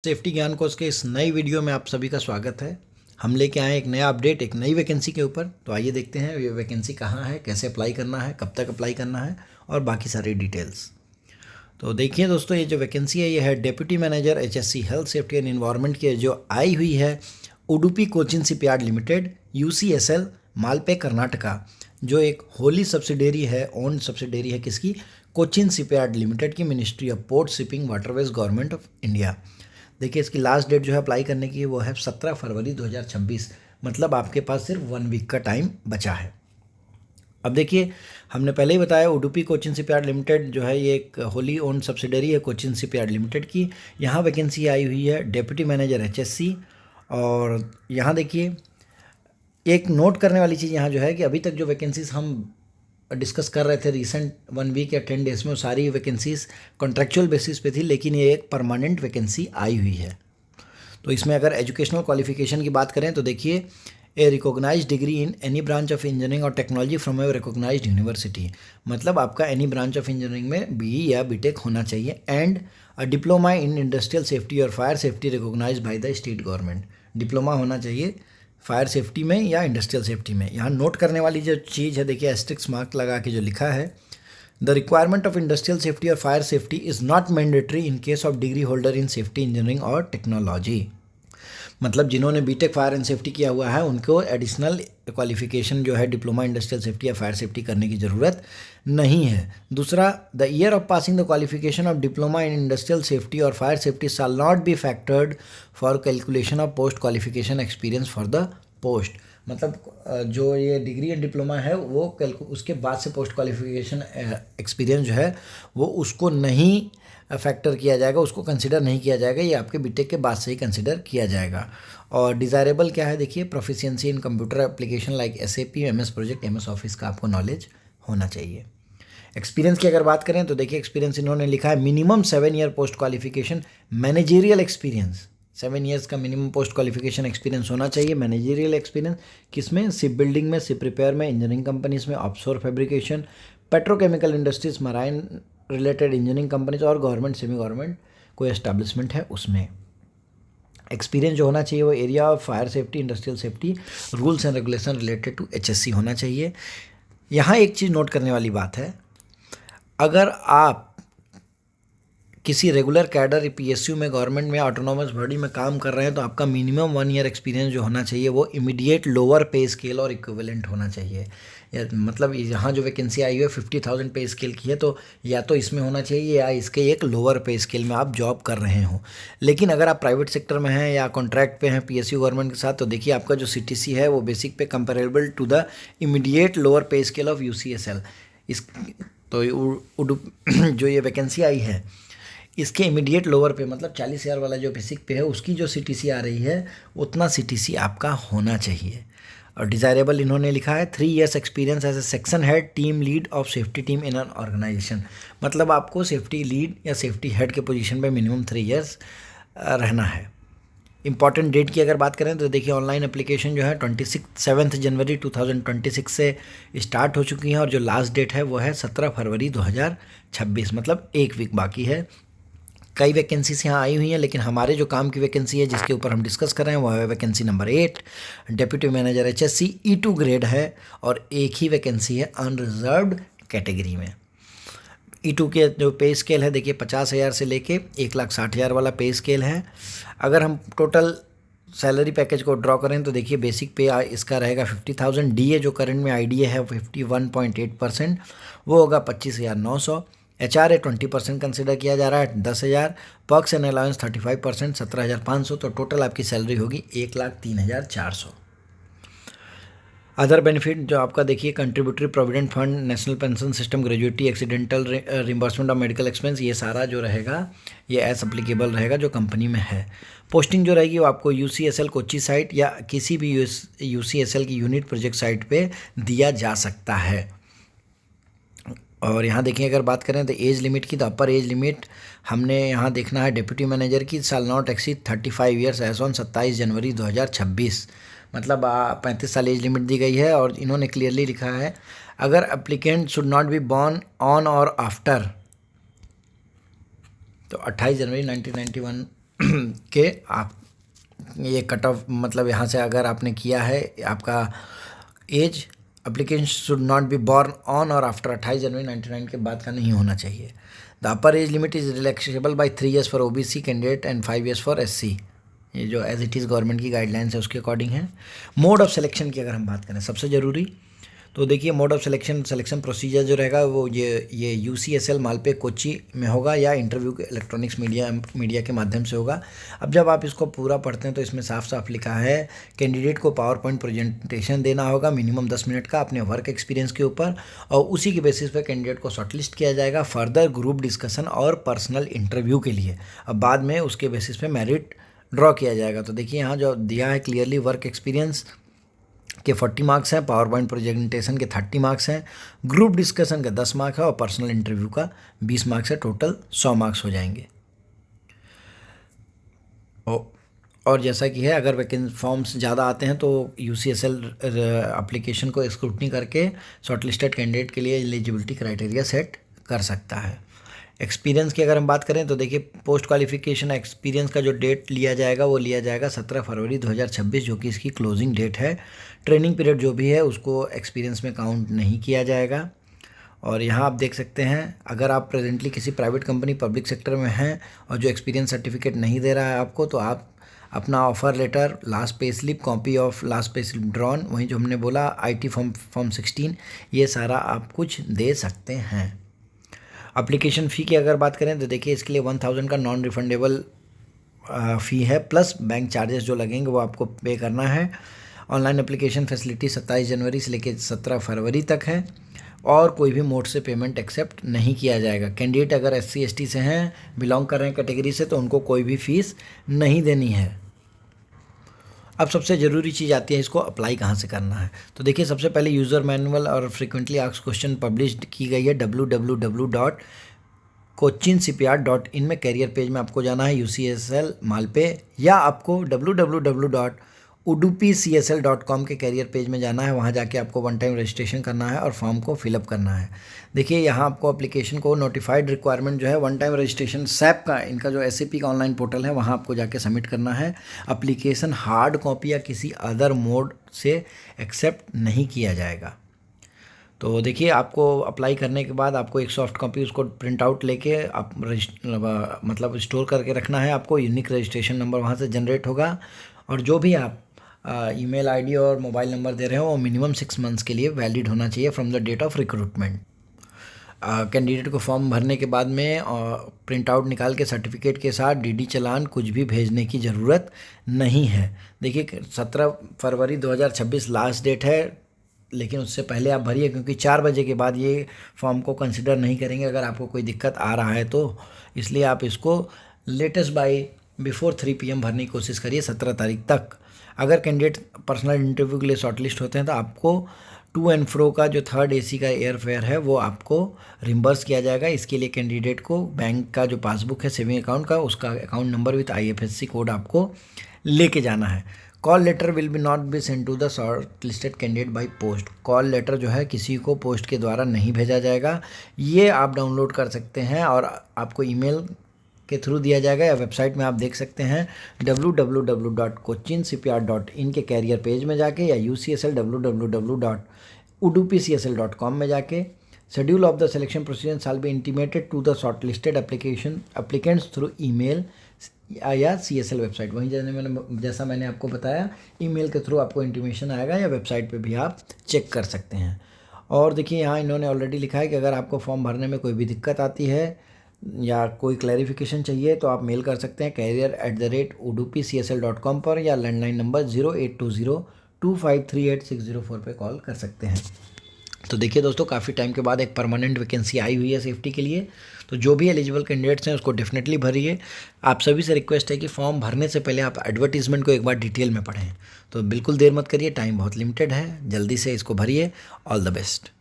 Safety ज्ञान course के इस नई वीडियो में आप सभी का स्वागत है। हम लेके आए एक नया अपडेट, एक नई वैकेंसी के ऊपर। तो आइए देखते हैं ये वैकेंसी कहाँ है, कैसे अप्लाई करना है, कब तक अप्लाई करना है और बाकी सारी डिटेल्स। तो देखिए दोस्तों, ये जो वैकेंसी है ये है deputy manager HSC health safety and environment की, जो आई हुई है Udupi Cochin shipyard limited UCSL Malpe Karnataka, जो एक होली सब्सिडेरी है, ओन सब्सिडेरी है किसकी, कोचिन शिपयार्ड लिमिटेड की, ministry of port shipping waterways government of India. देखिए इसकी लास्ट डेट जो है अप्लाई करने की वो है 17 फरवरी 2026। मतलब आपके पास सिर्फ 1 वीक का टाइम बचा है। अब देखिए, हमने पहले ही बताया उडुपी कोचिन शिपयार्ड लिमिटेड जो है ये एक होली ओन सब्सिडरी है कोचिन शिपयार्ड लिमिटेड की। यहाँ वैकेंसी आई हुई है डिप्टी मैनेजर HSC। और यहाँ देखिए, एक नोट करने वाली चीज़ यहाँ जो है कि अभी तक जो वैकेंसीज हम डिस्कस कर रहे थे रिसेंट 1 वीक या 10 डेज में, वो सारी वैकेंसीज कॉन्ट्रेक्चुअल बेसिस पे थी, लेकिन ये एक परमानेंट वैकेंसी आई हुई है। तो इसमें अगर एजुकेशनल क्वालिफिकेशन की बात करें तो देखिए, a recognized degree in any branch of engineering और technology from a recognized university. मतलब आपका एनी ब्रांच ऑफ इंजीनियरिंग में BE या BTech होना चाहिए, and a diploma in industrial safety और fire safety recognized by the state government. Diploma होना चाहिए फायर सेफ्टी में या इंडस्ट्रियल सेफ्टी में। यहाँ नोट करने वाली जो चीज़ है, देखिए एस्ट्रिक्स मार्क लगा के जो लिखा है, the requirement of industrial safety और fire safety is not mandatory in case of degree holder in safety engineering और टेक्नोलॉजी। मतलब जिन्होंने BTech फायर एंड सेफ्टी किया हुआ है उनको एडिशनल क्वालिफिकेशन जो है डिप्लोमा इंडस्ट्रियल सेफ्टी या फायर सेफ्टी करने की ज़रूरत नहीं है। दूसरा, the year of passing the qualification of diploma in industrial safety और fire safety shall not be factored for calculation of post qualification experience for the post. मतलब जो ये डिग्री एंड डिप्लोमा है वो उसके बाद से पोस्ट क्वालिफिकेशन एक्सपीरियंस जो है वो उसको नहीं फैक्टर किया जाएगा, उसको कंसिडर नहीं किया जाएगा। ये आपके BTech के बाद से ही कंसिडर किया जाएगा। और डिज़ायरेबल क्या है, देखिए प्रोफिशिएंसी इन computer application like SAP, MS project, MS office का आपको नॉलेज होना चाहिए। एक्सपीरियंस की अगर बात करें तो देखिए, एक्सपीरियंस इन्होंने लिखा है minimum 7 year post qualification managerial experience. 7 years का मिनिमम पोस्ट क्वालिफिकेशन एक्सपीरियंस होना चाहिए। मैनेजेरियल एक्सपीरियंस किसमें, शिप बिल्डिंग में, शिप रिपेयर में, इंजीनियरिंग कंपनीज में, offshore fabrication, petrochemical industries, marine related engineering companies और गवर्नमेंट सेमी गवर्नमेंट कोई एस्टैब्लिशमेंट है उसमें। एक्सपीरियंस जो होना चाहिए वो area of fire safety, industrial safety, rules and regulation related to HSC होना चाहिए। यहाँ एक चीज़ नोट करने वाली बात है, अगर आप किसी रेगुलर कैडर PSU में, गवर्नमेंट में, ऑटोनॉमस बॉडी में काम कर रहे हैं तो आपका मिनिमम 1 ईयर एक्सपीरियंस जो होना चाहिए वो इमीडिएट लोअर पे स्केल और इक्विवेलेंट होना चाहिए। मतलब यहाँ जो वैकेंसी आई है 50,000 पे स्केल की है, तो या तो इसमें होना चाहिए या इसके एक लोअर पे स्केल में आप जॉब कर रहे हो। लेकिन अगर आप प्राइवेट सेक्टर में हैं या कॉन्ट्रैक्ट पे हैं PSU गवर्नमेंट के साथ, तो देखिए आपका जो CTC है वो basic pay comparable to the immediate lower pay scale of UCSL। इस तो जो ये वैकेंसी आई है इसके इमीडिएट लोअर पे, मतलब 40,000 वाला जो बेसिक पे है उसकी जो CTC आ रही है उतना CTC आपका होना चाहिए। और डिज़ायरेबल इन्होंने लिखा है 3 years experience as a section head, team lead of safety team in an organization. मतलब आपको सेफ्टी लीड या सेफ्टी हेड के पोजीशन पे मिनिमम 3 ईयर्स रहना है। इंपॉर्टेंट डेट की अगर बात करें तो देखिए, ऑनलाइन एप्लीकेशन जो है 7 जनवरी 2026 से स्टार्ट हो चुकी है और जो लास्ट डेट है वो है 17 फरवरी 2026। मतलब 1 वीक बाकी है। कई वैकेंसीज यहाँ आई हुई हैं, लेकिन हमारे जो काम की वैकेंसी है जिसके ऊपर हम डिस्कस कर रहे हैं वो है vacancy number 8, deputy manager HSC E2 grade है और एक ही वैकेंसी है अनरिजर्व्ड कैटेगरी में। E2 के जो पे स्केल है देखिए 50,000 से लेके 1,60,000 वाला पे स्केल है। अगर हम टोटल सैलरी पैकेज को ड्रॉ करें तो देखिए, बेसिक पे इसका रहेगा 50,000, DA जो करंट में IDA है 51.8%, वो होगा 25,900। HRA 20% कंसिडर किया जा रहा है 10,000, पर्क्स एंड अलाउंस 35% 17,500। तो टोटल आपकी सैलरी होगी 1,03,400। अदर बेनिफिट जो आपका देखिए, contributory provident fund, national pension system, gratuity, accidental reimbursement of medical expense, ये सारा जो रहेगा ये एज अप्लीकेबल रहेगा जो कंपनी में है। पोस्टिंग जो रहेगी वो आपको UCSL कोची साइट या किसी भी UCSL की यूनिट प्रोजेक्ट साइट पे दिया जा सकता है। और यहाँ देखिए, अगर बात करें तो एज लिमिट की, तो अपर एज लिमिट हमने यहाँ देखना है डिप्टी मैनेजर की, shall not exceed 35 years age on 27 January 2026। मतलब 35 साल एज लिमिट दी गई है। और इन्होंने क्लियरली लिखा है, अगर applicant should not be born on और आफ्टर, तो 28 जनवरी 1991 के आप ये कट ऑफ मतलब यहाँ से अगर आपने किया है आपका age application should not be born on और आफ्टर 28 जनवरी 99 के बाद का नहीं होना चाहिए। The upper age limit is relaxable by 3 years for OBC candidate and 5 years for SC. ये जो एज इट इज़ गवर्नमेंट की गाइडलाइंस है उसके अकॉर्डिंग है। मोड ऑफ सिलेक्शन की अगर हम बात करें सबसे ज़रूरी, तो देखिए मोड ऑफ सिलेक्शन प्रोसीजर जो रहेगा वो ये यूसीएसएल मालपे कोच्चि में होगा या इंटरव्यू के इलेक्ट्रॉनिक्स मीडिया के माध्यम से होगा। अब जब आप इसको पूरा पढ़ते हैं तो इसमें साफ साफ लिखा है कैंडिडेट को पावर पॉइंट प्रेजेंटेशन देना होगा मिनिमम 10 मिनट का अपने वर्क एक्सपीरियंस के ऊपर, और उसी के बेसिस पे कैंडिडेट को शॉर्टलिस्ट किया जाएगा फर्दर ग्रुप डिस्कशन और पर्सनल इंटरव्यू के लिए। अब बाद में उसके बेसिस पे मेरिट ड्रॉ किया जाएगा। तो देखिए यहाँ जो दिया है क्लियरली, वर्क एक्सपीरियंस के 40 मार्क्स हैं, पावर पॉइंट प्रेजेंटेशन के 30 मार्क्स हैं, ग्रुप डिस्कशन के 10 मार्क्स है और पर्सनल इंटरव्यू का 20 मार्क्स है। टोटल 100 मार्क्स हो जाएंगे। और जैसा कि है अगर वैकेंसी फॉर्म्स ज़्यादा आते हैं तो यूसीएसएल एप्लीकेशन को स्क्रूटनी करके शॉर्टलिस्टेड कैंडिडेट के लिए एलिजिबिलिटी क्राइटेरिया सेट कर सकता है। एक्सपीरियंस की अगर हम बात करें तो देखिए पोस्ट क्वालिफिकेशन एक्सपीरियंस का जो डेट लिया जाएगा वो लिया जाएगा 17 फरवरी 2026, जो कि इसकी क्लोजिंग डेट है। ट्रेनिंग पीरियड जो भी है उसको एक्सपीरियंस में काउंट नहीं किया जाएगा। और यहाँ आप देख सकते हैं अगर आप प्रेजेंटली किसी प्राइवेट कंपनी पब्लिक सेक्टर में हैं और जो एक्सपीरियंस सर्टिफिकेट नहीं दे रहा है आपको, तो आप अपना offer letter, last pay slip, copy of last pay slip drawn, वहीं जो हमने बोला आईटी फॉर्म 16, ये सारा आप कुछ दे सकते हैं। एप्लीकेशन फ़ी की अगर बात करें तो देखिए इसके लिए 1000 का नॉन रिफंडेबल फ़ी है, प्लस बैंक चार्जेस जो लगेंगे वो आपको पे करना है। ऑनलाइन एप्लीकेशन फैसिलिटी 27 जनवरी से लेकर 17 फरवरी तक है और कोई भी मोड से पेमेंट एक्सेप्ट नहीं किया जाएगा। कैंडिडेट अगर SC ST से हैं, बिलोंग कर रहे हैं कैटेगरी से, तो उनको कोई भी फ़ीस नहीं देनी है। अब सबसे ज़रूरी चीज़ आती है इसको अप्लाई कहाँ से करना है। तो देखिए सबसे पहले यूज़र मैनुअल और फ्रीक्वेंटली आस्क्ड क्वेश्चन पब्लिश्ड की गई है www.cochincpr.in में। कैरियर पेज में आपको जाना है UCSL मालपे, या आपको www.udupcsl.com के कैरियर पेज में जाना है। वहाँ जाके आपको वन टाइम रजिस्ट्रेशन करना है और फॉर्म को फिलअप करना है। देखिए यहाँ आपको एप्लीकेशन को नोटिफाइड रिक्वायरमेंट जो है वन टाइम रजिस्ट्रेशन सैप का, इनका जो SAP का ऑनलाइन पोर्टल है वहाँ आपको जाके सबमिट करना है। एप्लीकेशन हार्ड कॉपी या किसी अदर मोड से एक्सेप्ट नहीं किया जाएगा। तो देखिए आपको अप्लाई करने के बाद आपको एक सॉफ्ट कॉपी उसको प्रिंट आउट लेके आप मतलब स्टोर करके रखना है। आपको यूनिक रजिस्ट्रेशन नंबर वहाँ से जनरेट होगा और जो भी आप ईमेल आईडी और मोबाइल नंबर दे रहे हो वो मिनिमम 6 मंथ्स के लिए वैलिड होना चाहिए from the date of recruitment. Candidate को फॉर्म भरने के बाद में प्रिंट आउट निकाल के सर्टिफिकेट के साथ DD चालान कुछ भी भेजने की ज़रूरत नहीं है। देखिए 17 फरवरी 2026 लास्ट डेट है, लेकिन उससे पहले आप भरिए क्योंकि 4 बजे के बाद ये फॉर्म को कंसिडर नहीं करेंगे अगर आपको कोई दिक्कत आ रहा है तो। इसलिए आप इसको लेटेस्ट बाय बिफोर 3 PM भरने की कोशिश करिए 17 तारीख तक। अगर कैंडिडेट पर्सनल इंटरव्यू के लिए शॉर्टलिस्ट होते हैं तो आपको टू एंड फ्रो का जो 3rd AC का एयर फेयर है वो आपको रिम्बर्स किया जाएगा। इसके लिए कैंडिडेट को बैंक का जो पासबुक है सेविंग अकाउंट का, उसका account number with IFSC code आपको लेके जाना है। Call letter will be not be send to the shortlisted candidate by post. Call letter जो है किसी को पोस्ट के द्वारा नहीं भेजा जाएगा। ये आप डाउनलोड कर सकते हैं और आपको ईमेल के थ्रू दिया जाएगा या वेबसाइट में आप देख सकते हैं www.cochincpr.in के कैरियर पेज में जाके या UCSL www.udupcsl.com में जाके। Schedule of the selection procedure shall be intimated to the shortlisted applicants through email या CSL वेबसाइट। वहीं जैसा मैंने आपको बताया ईमेल के थ्रू आपको इंटीमेशन आएगा या वेबसाइट पे भी आप चेक कर सकते हैं। और देखिए यहाँ इन्होंने ऑलरेडी लिखा है कि अगर आपको फॉर्म भरने में कोई भी दिक्कत आती है या कोई क्लैरिफिकेशन चाहिए तो आप मेल कर सकते हैं career@udupcsl.com पर, या लैंडलाइन नंबर 08202538 पे कॉल कर सकते हैं। तो देखिए दोस्तों काफ़ी टाइम के बाद एक परमानेंट वैकेंसी आई हुई है सेफ्टी के लिए, तो जो भी एलिजिबल कैंडिडेट्स हैं उसको डेफिनेटली भरिए। आप सभी से रिक्वेस्ट है कि फॉर्म भरने से पहले आप एडवर्टीजमेंट को एक बार डिटेल में पढ़ें। तो बिल्कुल देर मत करिए, टाइम बहुत लिमिटेड है, जल्दी से इसको भरिए। All the best.